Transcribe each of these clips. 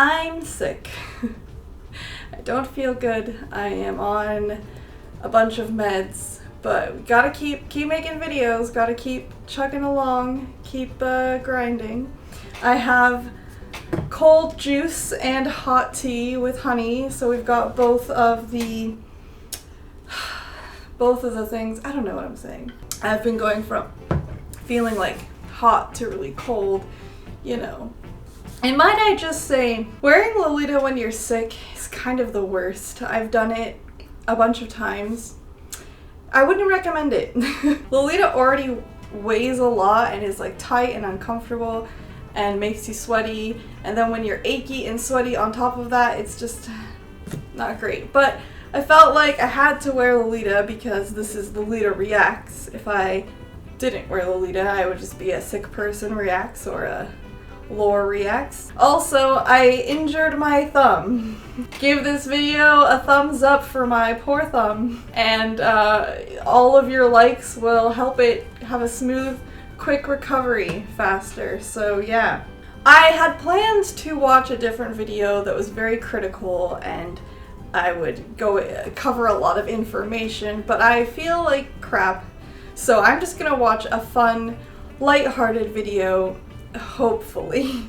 I'm sick. I don't feel good. I am on a bunch of meds, but we gotta keep making videos, gotta keep chugging along, keep grinding. I have cold juice and hot tea with honey, so we've got both of the things. I don't know what I'm saying. I've been going from feeling like hot to really cold, you know. And might I just say, wearing Lolita when you're sick is kind of the worst. I've done it a bunch of times. I wouldn't recommend it. Lolita already weighs a lot and is like tight and uncomfortable and makes you sweaty, and then when you're achy and sweaty on top of that, it's just not great. But I felt like I had to wear Lolita because this is Lolita Reacts. If I didn't wear Lolita, I would just be a sick person reacts or a lore reacts. Also, I injured my thumb. Give this video a thumbs up for my poor thumb, and all of your likes will help it have a smooth, quick recovery faster. So yeah. I had planned to watch a different video that was very critical and I would go cover a lot of information, but I feel like crap. So I'm just gonna watch a fun, lighthearted video, hopefully.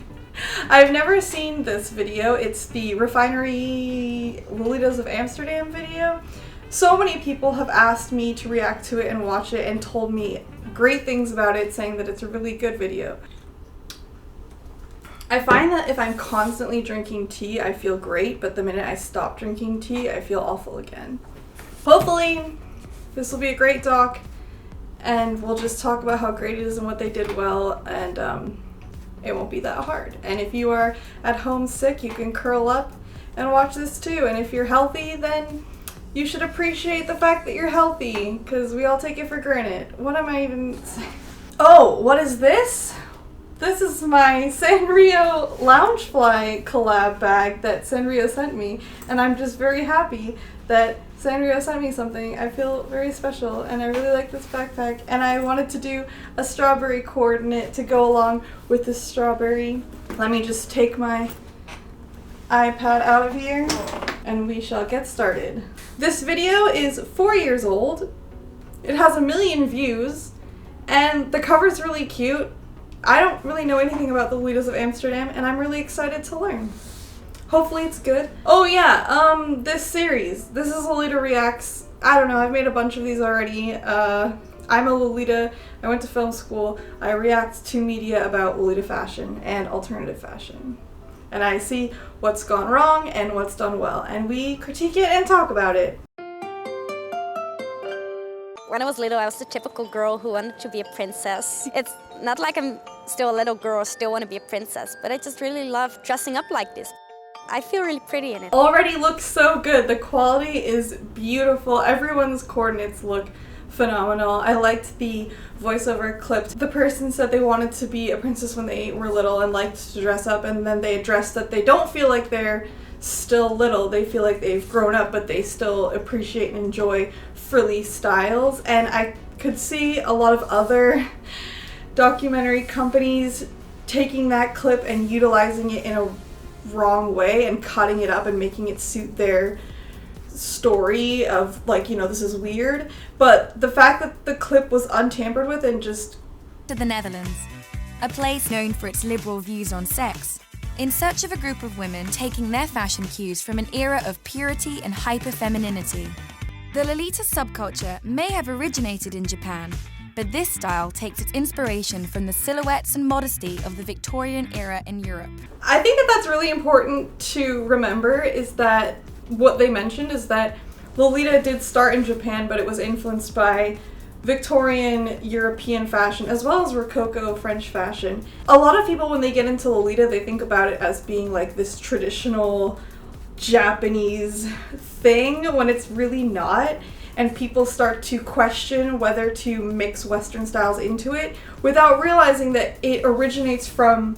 I've never seen this video. It's the Refinery Lolitas of Amsterdam video. So many people have asked me to react to it and watch it and told me great things about it, saying that it's a really good video. I find that if I'm constantly drinking tea, I feel great, but the minute I stop drinking tea, I feel awful again. Hopefully, this will be a great doc, and we'll just talk about how great it is and what they did well, and it won't be that hard. And if you are at home sick, you can curl up and watch this too. And if you're healthy, then you should appreciate the fact that you're healthy, because we all take it for granted. What am I even saying? Oh, what is this? This is my Sanrio Loungefly collab bag that Sanrio sent me, and I'm just very happy that Sanrio sent me something. I feel very special, and I really like this backpack, and I wanted to do a strawberry coordinate to go along with this strawberry. Let me just take my iPad out of here, and we shall get started. This video is 4 years old. It has 1 million views, and the cover's really cute. I don't really know anything about the Lolitas of Amsterdam, and I'm really excited to learn. Hopefully it's good. Oh yeah, this series. This is Lolita Reacts. I don't know, I've made a bunch of these already. I'm a Lolita. I went to film school. I react to media about Lolita fashion and alternative fashion. And I see what's gone wrong and what's done well, and we critique it and talk about it. When I was little, I was the typical girl who wanted to be a princess. It's not like I'm still a little girl, still want to be a princess, but I just really love dressing up like this. I feel really pretty in it. Already looks so good. The quality is beautiful. Everyone's coordinates look phenomenal. I liked the voiceover clip. The person said they wanted to be a princess when they were little and liked to dress up, and then they addressed that they don't feel like they're still little. They feel like they've grown up, but they still appreciate and enjoy frilly styles. And I could see a lot of other documentary companies taking that clip and utilizing it in a wrong way and cutting it up and making it suit their story of, like, you know, this is weird. But the fact that the clip was untampered with and just... To the Netherlands, a place known for its liberal views on sex, in search of a group of women taking their fashion cues from an era of purity and hyper-femininity. The Lolita subculture may have originated in Japan, but this style takes its inspiration from the silhouettes and modesty of the Victorian era in Europe. I think that that's really important to remember, is that what they mentioned is that Lolita did start in Japan, but it was influenced by Victorian European fashion as well as Rococo French fashion. A lot of people, when they get into Lolita, they think about it as being like this traditional Japanese thing when it's really not, and people start to question whether to mix Western styles into it without realizing that it originates from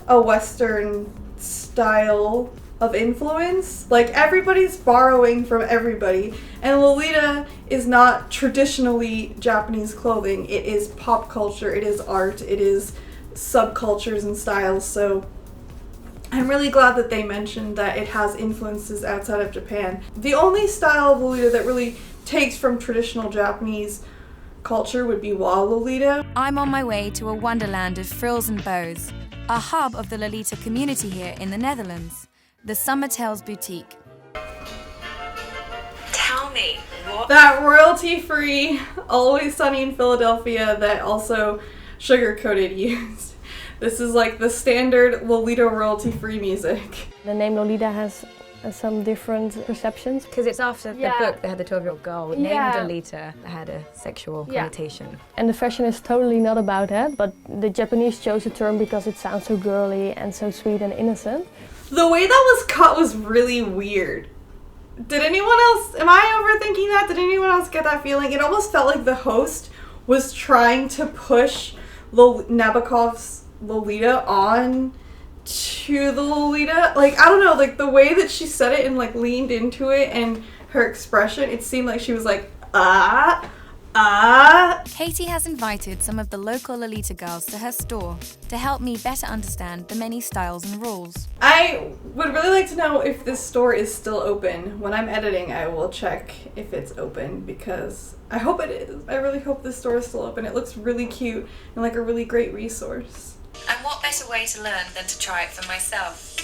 a Western style of influence. Like, everybody's borrowing from everybody, and Lolita is not traditionally Japanese clothing. It is pop culture, it is art, it is subcultures and styles. So I'm really glad that they mentioned that it has influences outside of Japan. The only style of Lolita that really takes from traditional Japanese culture would be wa Lolita. I'm on my way to a wonderland of frills and bows, a hub of the Lolita community here in the Netherlands, the Summer Tales Boutique. Tell me, what? That royalty-free, Always Sunny in Philadelphia that also sugar-coated used. This is like the standard Lolita royalty-free music. The name Lolita has some different perceptions. Because it's after the book that had the 12-year-old girl named Lolita that had a sexual connotation. And the fashion is totally not about that, but the Japanese chose the term because it sounds so girly and so sweet and innocent. The way that was cut was really weird. Did anyone else, am I overthinking that? Did anyone else get that feeling? It almost felt like the host was trying to push Nabokov's Lolita on to the Lolita. Like, I don't know, like the way that she said it and like leaned into it and her expression, it seemed like she was like, Katie has invited some of the local Lolita girls to her store to help me better understand the many styles and rules. I would really like to know if this store is still open. When I'm editing, I will check if it's open because I hope it is. I really hope this store is still open. It looks really cute and like a really great resource. And what better way to learn than to try it for myself?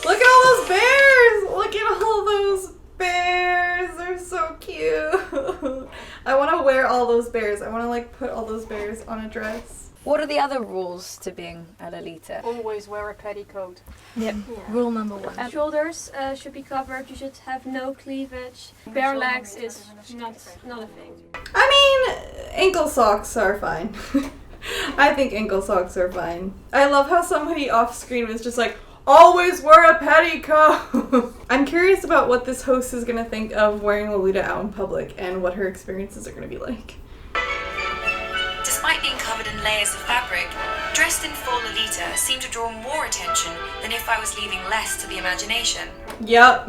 Look at all those bears! Look at all those bears! They're so cute! I want to wear all those bears. I want to like put all those bears on a dress. What are the other rules to being a Lolita? Always wear a petticoat. Yep. Rule number 1. Shoulders should be covered. You should have no cleavage. Bare legs is not a thing. I mean, ankle socks are fine. I think ankle socks are fine. I love how somebody off screen was just like, always wear a petticoat! I'm curious about what this host is going to think of wearing Lolita out in public and what her experiences are going to be like. Despite being covered in layers of fabric, dressed in full Lolita seemed to draw more attention than if I was leaving less to the imagination. Yep.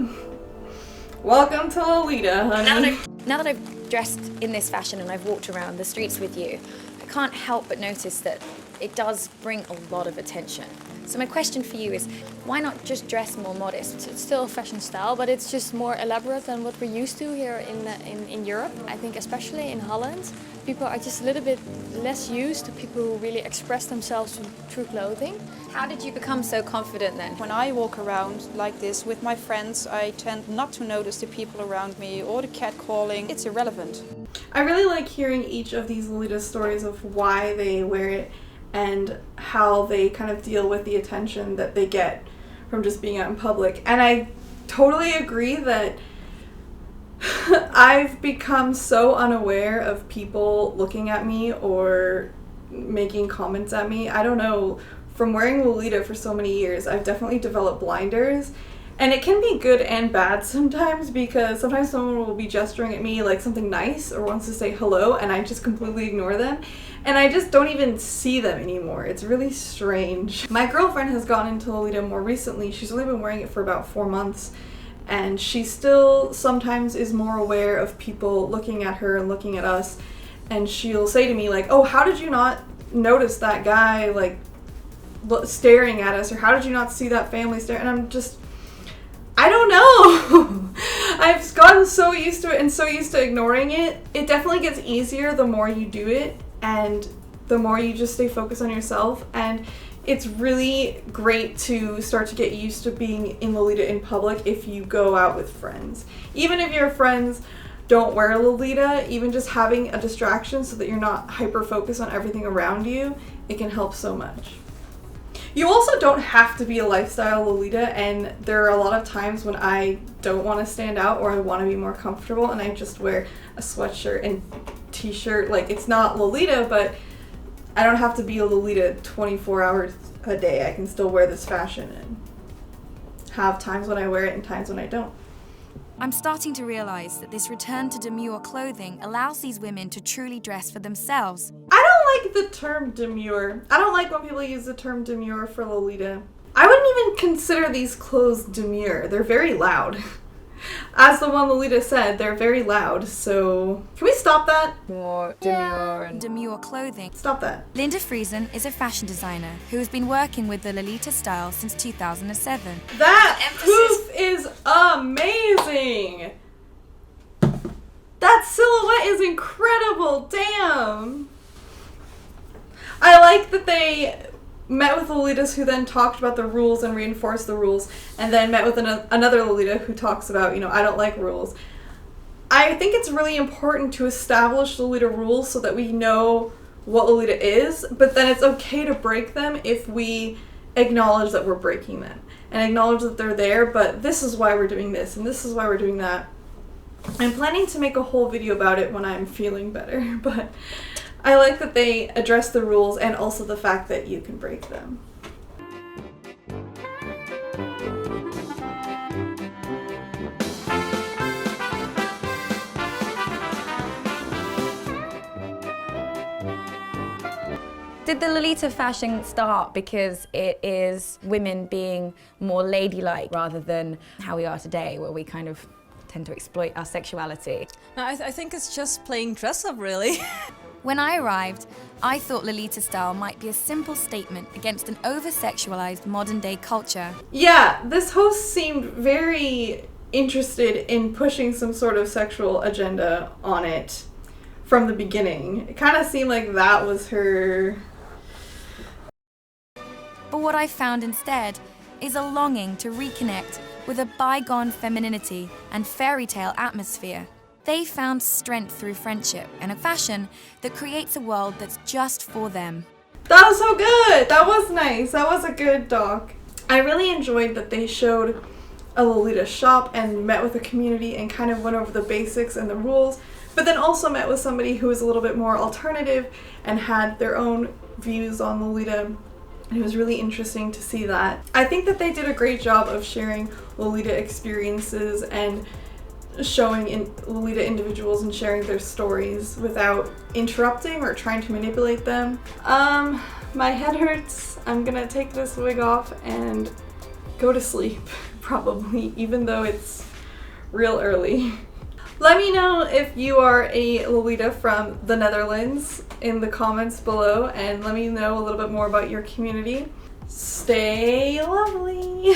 Welcome to Lolita, honey. Now that I've dressed in this fashion and I've walked around the streets with you, I can't help but notice that it does bring a lot of attention. So my question for you is, why not just dress more modest? It's still a fashion style, but it's just more elaborate than what we're used to here in Europe. I think especially in Holland, people are just a little bit less used to people who really express themselves through clothing. How did you become so confident then? When I walk around like this with my friends, I tend not to notice the people around me or the catcalling. It's irrelevant. I really like hearing each of these Lolita stories of why they wear it and how they kind of deal with the attention that they get from just being out in public. And I totally agree that I've become so unaware of people looking at me or making comments at me. I don't know, from wearing Lolita for so many years, I've definitely developed blinders. And it can be good and bad sometimes because sometimes someone will be gesturing at me like something nice or wants to say hello and I just completely ignore them. And I just don't even see them anymore. It's really strange. My girlfriend has gotten into Lolita more recently. She's only been wearing it for about 4 months. And she still sometimes is more aware of people looking at her and looking at us. And she'll say to me like, oh, how did you not notice that guy like staring at us? Or how did you not see that family staring? And I'm just, I don't know. I've gotten so used to it and so used to ignoring it. It definitely gets easier the more you do it and the more you just stay focused on yourself. And it's really great to start to get used to being in Lolita in public if you go out with friends. Even if your friends don't wear Lolita, even just having a distraction so that you're not hyper-focused on everything around you, it can help so much. You also don't have to be a lifestyle Lolita, and there are a lot of times when I don't want to stand out or I want to be more comfortable and I just wear a sweatshirt and t-shirt. Like, it's not Lolita, but I don't have to be a Lolita 24 hours a day. I can still wear this fashion and have times when I wear it and times when I don't. I'm starting to realize that this return to demure clothing allows these women to truly dress for themselves. I don't like the term demure. I don't like when people use the term demure for Lolita. I wouldn't even consider these clothes demure. They're very loud. As the one Lolita said, they're very loud, so can we stop that? More demure and Demure clothing. Stop that. Linda Friesen is a fashion designer who has been working with the Lolita style since 2007. That poof is amazing! That silhouette is incredible, damn! I like that they met with Lolitas who then talked about the rules and reinforced the rules, and then met with another Lolita who talks about, you know, I don't like rules. I think it's really important to establish Lolita rules so that we know what Lolita is, but then it's okay to break them if we acknowledge that we're breaking them and acknowledge that they're there, but this is why we're doing this and this is why we're doing that. I'm planning to make a whole video about it when I'm feeling better, but I like that they address the rules and also the fact that you can break them. Did the Lolita fashion start because it is women being more ladylike rather than how we are today, where we kind of tend to exploit our sexuality? No, I think it's just playing dress up, really. When I arrived, I thought Lolita style might be a simple statement against an over-sexualized modern-day culture. Yeah, this host seemed very interested in pushing some sort of sexual agenda on it from the beginning. It kind of seemed like that was her. But what I found instead is a longing to reconnect with a bygone femininity and fairy tale atmosphere. They found strength through friendship and a fashion that creates a world that's just for them. That was so good! That was nice. That was a good doc. I really enjoyed that they showed a Lolita shop and met with the community and kind of went over the basics and the rules, but then also met with somebody who was a little bit more alternative and had their own views on Lolita. It was really interesting to see that. I think that they did a great job of sharing Lolita experiences and showing Lolita individuals and sharing their stories without interrupting or trying to manipulate them. My head hurts. I'm gonna take this wig off and go to sleep, probably, even though it's real early. Let me know if you are a Lolita from the Netherlands in the comments below, and let me know a little bit more about your community. Stay lovely!